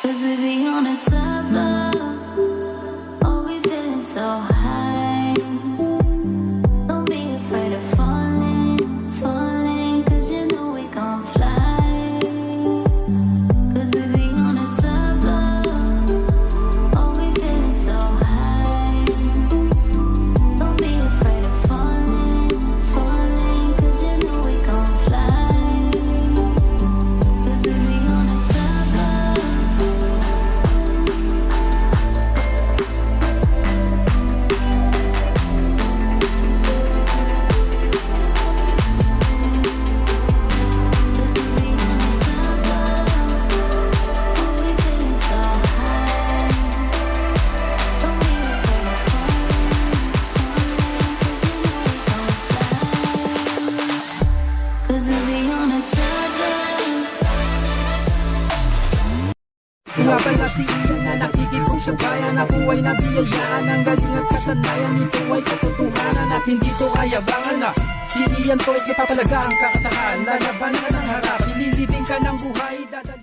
Cause we be on a top floor. Oh, we feeling so high. Don't be afraid of falling, falling. Cause you know we gon' fly. Cause we be on a top floor. Oh, we feeling so high. Don't be afraid of falling, falling. Cause you know we gon' fly. Cause we be on a top floor. Cause we be on a top floor. Oh, we feeling so high. Don't be afraid of falling, falling. Cause you know we gon' fly. Cause we be on a top floor. Nga pala si Ian na nakikipong sa bayan na buhay na biyayaan. Ang galing at kasanayan nito ay katotohanan at hindi to kayabangan na si Ian to ay papalaga ang kakasahan. Lalaban ka ng harap, ililibing ka ng buhay, dadali